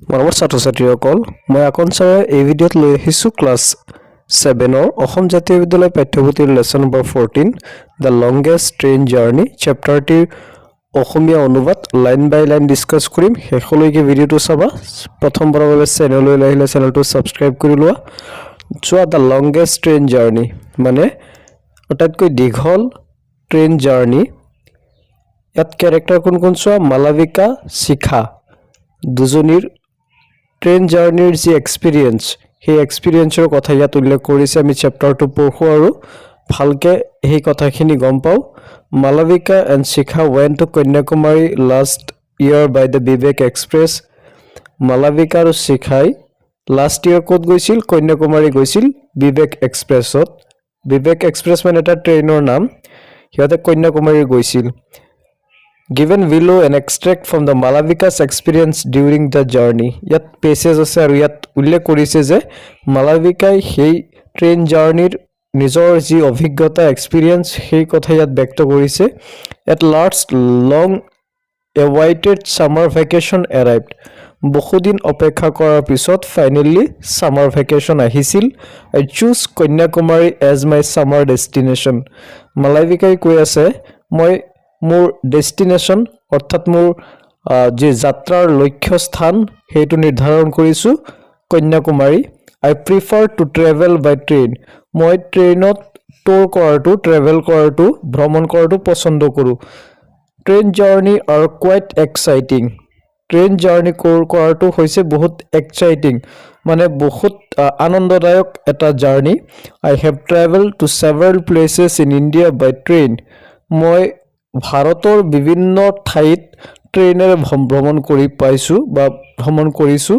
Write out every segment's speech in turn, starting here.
মৰমৰ ছাত্ৰ-ছাত্ৰীসকল মই আকনচাৰে এই ভিডিঅ'ত লৈ আহিছোঁ ক্লাছ 7ৰ অসম জাতীয় বিদ্যালয় পাঠ্যপুথিৰ lesson number 14 the longest train journey চেপ্টাৰটিৰ অসমীয়া অনুবাদ লাইন বাই লাইন ডিসকাস কৰিম শেষলৈকে ভিডিঅ'টো চাবা প্ৰথমবাৰৰ বাবে চেনেললৈ আহিলে চেনেলটো সাবস্ক্ৰাইব কৰি লোৱা চোৱা দ্য লংগেষ্ট ট্ৰেইন জাৰ্নি মানে আটাইতকৈ দীঘল ট্ৰেইন জাৰ্নি ইয়াত ক্যাৰেক্টাৰ কোন চোৱা মালাভিকা শিখা দুজনীৰ ট্ৰেইন জাৰ্নিৰ যি এক্সপিৰিয়েন্স সেই এক্সপিৰিয়েন্সৰ কথা ইয়াত উল্লেখ কৰিছে আমি চেপ্টাৰটো পঢ়ো আৰু ভালকে এই কথাখিনি গম পাও Malavika and Shikha went to Kanyakumari last year by the Vivek Express Malavika আৰু শিখাই লাষ্ট ইয়াৰ ক'ত গৈছিল কন্যাকুমাৰী গৈছিল বিবেক এক্সপ্ৰেছত বিবেক এক্সপ্ৰেছ মানে এটা ট্ৰেইনৰ নাম হিয়াতে কন্যাকুমাৰী গৈছিল Given below an extract from the Malavika's experience during the journey. Yat pages ase aru yat ullekh korise je Malavikai hei train journey nijor ji obhigyota experience hei kotha yat byakto korise. At last long awaited summer vacation arrived. Bohudin opekha korar pisot finally summer vacation ahisil. I choose Kanyakumari as my summer destination. Malavikai koi ase moi মোৰ destination অৰ্থাৎ মোৰ যে যাত্ৰাৰ লক্ষ্য স্থান হেতু নিৰ্ধাৰণ কৰিছো Kanyakumari I prefer to travel by train মই ট্ৰেইনত ট্ৰেভেল কৰাটো ভ্ৰমণ কৰাটো পছন্দ কৰো train journey are quite exciting train journey কৰাটো হৈছে বহুত এক্সাইটিং মানে বহুত আনন্দদায়ক এটা journey I have travel to several places in India by train মই ভাৰতৰ বিভিন্ন ঠাইত ট্ৰেইনেৰে ভ্ৰমণ কৰি পাইছো বা ভ্ৰমণ কৰিছো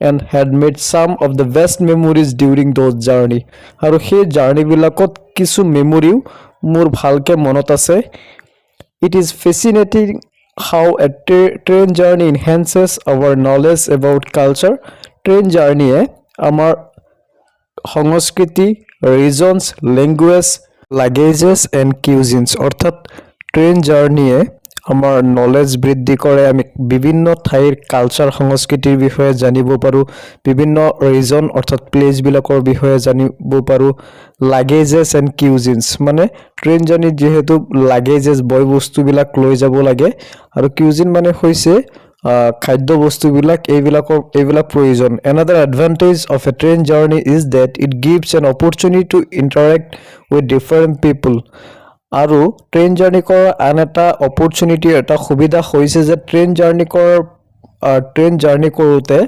and head made sum of the best memories during those journey আৰু সেই জাৰ্নি বিলাকত কিছু মেমৰিও মোৰ ভালকে মনত আছে it is fascinating how a train journey enhances our knowledge about culture train জাৰ্নিয়ে আমাৰ সংস্কৃতি regions languages luggages and cuisines অৰ্থাৎ ট্ৰেইন জাৰ্নিয়ে আমাৰ নলেজ বৃদ্ধি কৰে আমি বিভিন্ন ঠাইৰ কালচাৰ সংস্কৃতিৰ বিষয়ে জানিব পাৰো বিভিন্ন ৰিজন অৰ্থাৎ প্লেস বিলাকৰ বিষয়ে জানিব পাৰো লাগেজেছ এণ্ড কিউজিনছ মানে ট্ৰেইন জাৰ্নি যেহেতু লাগেজেছ বয় বস্তু বিলাক লৈ যাব লাগে আৰু কিউজিন মানে হৈছে খাদ্য বস্তু বিলাক এইবিলাক প্ৰয়োজন another advantage of a train journey is that it gives an opportunity to interact with different people আৰু ট্ৰেইন জাৰ্নি কৰাৰ আন এটা অপৰচুনিটি এটা সুবিধা হৈছে যে ট্ৰেইন জাৰ্নি কৰোতে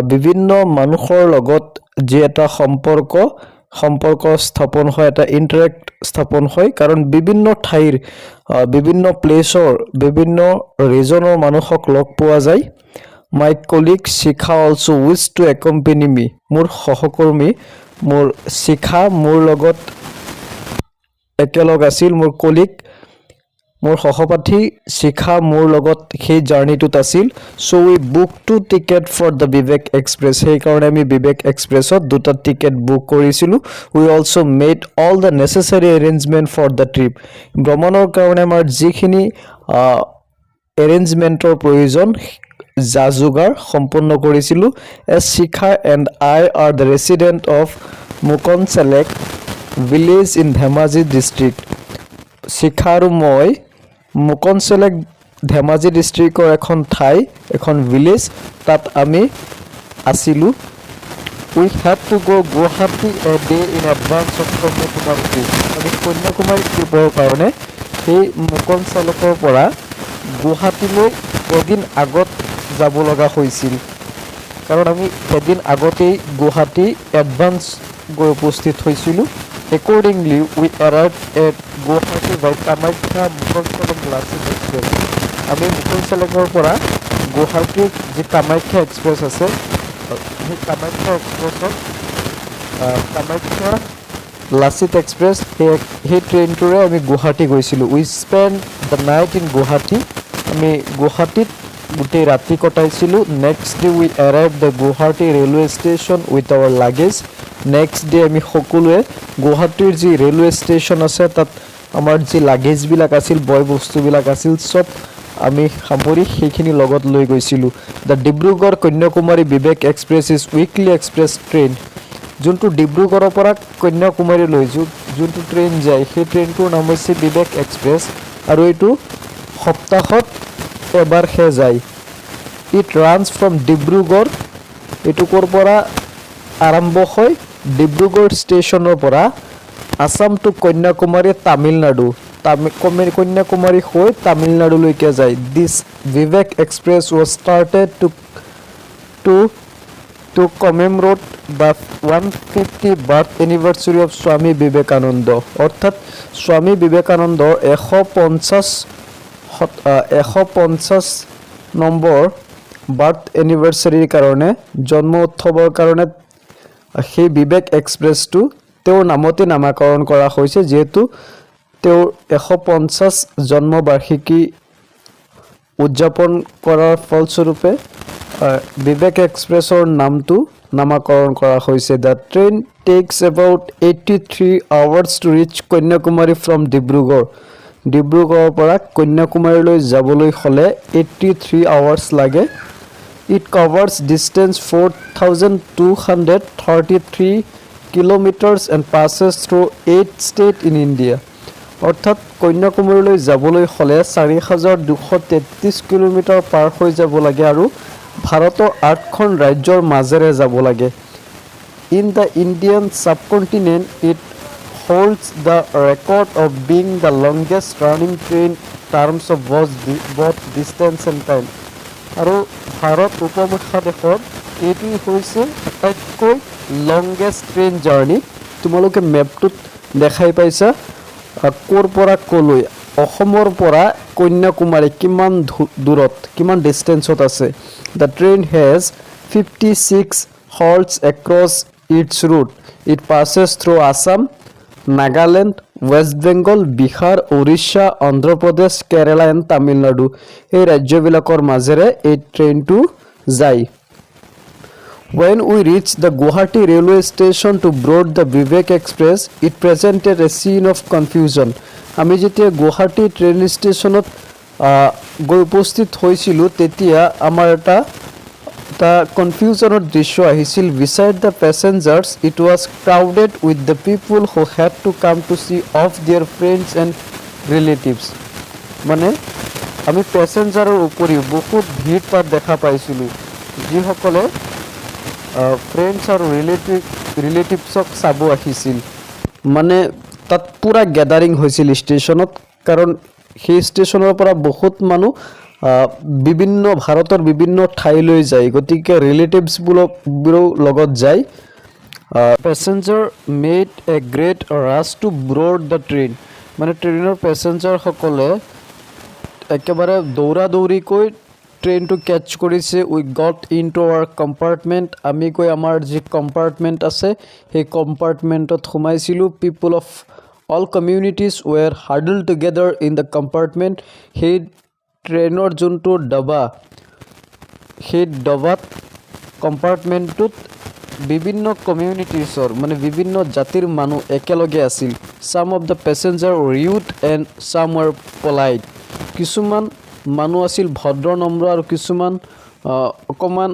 বিভিন্ন মানুহৰ লগত যে এটা সম্পৰ্ক স্থাপন হয় এটা ইন্টাৰেক্ট স্থাপন হয় কাৰণ বিভিন্ন ঠাইৰ বিভিন্ন প্লেছৰ বিভিন্ন ৰিজনৰ মানুহক লগ পোৱা যায় my colleague Shikha also wish to accompany me মোৰ সহকৰ্মী মোৰ শিখা মোৰ লগত একেলগ আছিল মোৰ কলিগ মোৰ সহপাঠী শিখা মোৰ লগত সেই জাৰ্নিটোত আছিল so we book two ticket for the Vivek express সেই কাৰণে আমি বিবেক এক্সপ্ৰেছত দুটা টিকেট বুক কৰিছিলো we also made all the necessary arrangement for the trip ভ্ৰমণৰ কাৰণে আমাৰ যিখিনি এৰেঞ্জমেন্টৰ প্ৰয়োজন জাজুগাৰ সম্পূৰ্ণ কৰিছিলো as Shikha and I are the resident of Mukongselek village in Dhemaji district শিখা আৰু মই মুকনচেলেক ধেমাজি ডিস্ট্ৰিক্টৰ এখন ঠাই এখন ভিলেজ তাত আমি আছিলো we had to go Guwahati a day in advance of Kanyakumari আমি কন্যাকুমাৰী ট্ৰিপৰ কাৰণে সেই মুকনচেলেকৰ পৰা গুৱাহাটীলৈ এদিন আগত যাব লগা হৈছিল কাৰণ আমি এদিন আগতেই গুৱাহাটী এডভান্স গৈ উপস্থিত হৈছিলো Accordingly, we arrived at Guwahati by Kamakhya Mukonselek Lassit Express. আমি মুকনচেলেকৰ পৰা গুৱাহাটীৰ যি কামাখ্যা এক্সপ্ৰেছ আছে সেই কামাখ্যা এক্সপ্ৰেছত কামাখ্যা লাচিত এক্সপ্ৰেছ সেই ট্ৰেইনটোৰে আমি গুৱাহাটী গৈছিলোঁ we spend the night in Guwahati আমি গুৱাহাটীত গোটেই ৰাতি কটাইছিলোঁ next day we arrive the Guwahati railway station with our luggage next day আমি সকলোৱে গুৱাহাটীৰ যি ৰেলৱে ষ্টেচন আছে তাত আমাৰ যি লাগেজ বিলাক আছিল বয় বস্তু বিলাক আছিল সব আমি সামৰি সেইখিনি লগত লৈ গৈছিলোঁ the Dibrugarh Kanyakumari Vivek express is weekly express train যোনটো ডিব্ৰুগড়ৰ পৰা কন্যাকুমাৰীলৈ যোনটো ট্ৰেইন যায় সেই ট্ৰেইনটোৰ নাম হৈছে বিবেক এক্সপ্ৰেছ আৰু এইটো সপ্তাহত এবাৰহে যায় ইট ৰানছ ফ্ৰম ডিব্ৰুগড় এইটো ক'ৰ পৰা আৰম্ভ হয় ডিব্ৰুগড় ষ্টেচনৰ পৰা আসাম টু কন্যাকুমাৰী তামিলনাডু কন্যাকুমাৰী হৈ তামিলনাডুলৈকে যায় this Vivek express was started to commemorate the 150 birth anniversary of Swami Vivekananda অৰ্থাৎ স্বামী বিবেকানন্দৰ 150 নম্বৰ বাৰ্থ এনিভাৰ্চাৰীৰ কাৰণে জন্ম উৎসৱৰ কাৰণে সেই বিবেক এক্সপ্ৰেছটো তেওঁৰ নামতে নামাকৰণ কৰা হৈছে যেহেতু তেওঁৰ 150 জন্মবাৰ্ষিকী উদযাপন কৰাৰ ফলস্বৰূপে বিবেক এক্সপ্ৰেছৰ নামটো নামাকৰণ কৰা হৈছে the train takes about 83 hours to reach Kanyakumari from ডিব্ৰুগড়ৰ পৰা কন্যাকুমাৰীলৈ যাবলৈ হ'লে 83 আৱাৰ্ছ লাগে it covers distance 4233 kilometres and passes through 8 state in India অৰ্থাৎ কন্যাকুমাৰীলৈ যাবলৈ হ'লে 4233 কিলোমিটাৰ পাৰ হৈ যাব লাগে আৰু ভাৰতৰ 8খন ৰাজ্যৰ মাজেৰে যাব লাগে in the Indian subcontinent it holds the record of being the longest running train terms of both distance and time আৰু ভাৰত উপমহাদেশত এইটো হৈছে আটাইতকৈ লংগেষ্ট ট্ৰেইন জাৰ্ণি তোমালোকে মেপটোত দেখাই পাইছা ক'ৰ পৰা ক'লৈ অসমৰ পৰা কন্যাকুমাৰী কিমান দূৰত কিমান ডিষ্টেঞ্চত আছে the train has 56 halts across its route it passes through Assam Nagaland West Bengal Bihar Orissa Andhra Pradesh Kerala and Tamil Nadu এই ৰাজ্যবিলাকৰ মাজেৰে এই ট্ৰেইনটো যায় When we reached the Guwahati railway station to board the Vivek Express, it presented a scene of confusion. আমি যেতিয়া Guwahati train ষ্টেচনত গৈ উপস্থিত হৈছিলোঁ তেতিয়া আমাৰ এটা কনফিউজনৰ দৃশ্য আহিছিল beside the passengers it was crowded with the people who had to come to see off their friends and relatives মানে আমি পেছেঞ্জাৰৰ উপৰিও বহুত ভিৰ তাত দেখা পাইছিলোঁ যিসকলে ফ্ৰেণ্ডছ আৰু ৰিলেটিভছক চাব আহিছিল মানে তাত পুৰা গেদাৰিং হৈছিল ষ্টেচনত কাৰণ সেই ষ্টেচনৰ পৰা বহুত মানুহ বিভিন্ন ভাৰতৰ বিভিন্ন ঠাইলৈ যায় গতিকে ৰিলেটিভছবোৰৰ লগত যায় passenger made a great rush to board the train মানে ট্ৰেইনৰ পেছেঞ্জাৰসকলে একেবাৰে দৌৰাদৌৰিকৈ ট্ৰেইনটো কেটচ কৰিছে we got into our compartment আমি গৈ আমাৰ যি কম্পাৰ্টমেণ্ট আছে সেই কম্পাৰ্টমেণ্টত সোমাইছিলোঁ people of all communities were huddle together in the compartment সেই ট্ৰেইনৰ যোনটো ডবা সেই ডবাত কম্পাৰ্টমেণ্টটোত বিভিন্ন কমিউনিটিছৰ মানে বিভিন্ন জাতিৰ মানুহ একেলগে আছিল some of the passenger rude and some were polite কিছুমান মানুহ আছিল ভদ্ৰ নম্ৰ আৰু কিছুমান অকণমান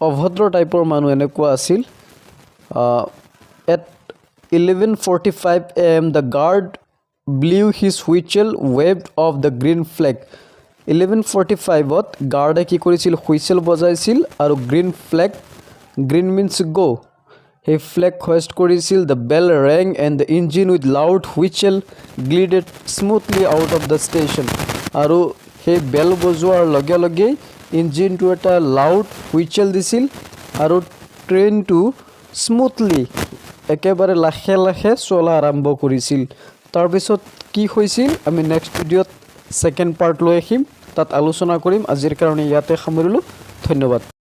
অভদ্ৰ টাইপৰ মানুহ এনেকুৱা আছিল at 11:45 AM the guard blew his whistle waved off the green flag 11:45 গাৰ্ডে কি কৰিছিল হুইচেল বজাইছিল আৰু গ্ৰীণ মিন্স গো সেই ফ্লেগ হোইষ্ট কৰিছিল the bell rang and the engine with loud whistle glided smoothly out of the station আৰু সেই বেল বজোৱাৰ লগে লগে ইঞ্জিনটো এটা লাউড হুইচেল দিছিল আৰু ট্ৰেইনটো স্মুথলি একেবাৰে লাহে লাহে চলা আৰম্ভ কৰিছিল তাৰপিছত কি হৈছিল আমি নেক্সট ভিডিঅ'ত ছেকেণ্ড পাৰ্ট লৈ আহিম তাত আলোচনা কৰিম আজিৰ কাৰণে ইয়াতে সামৰিলোঁ ধন্যবাদ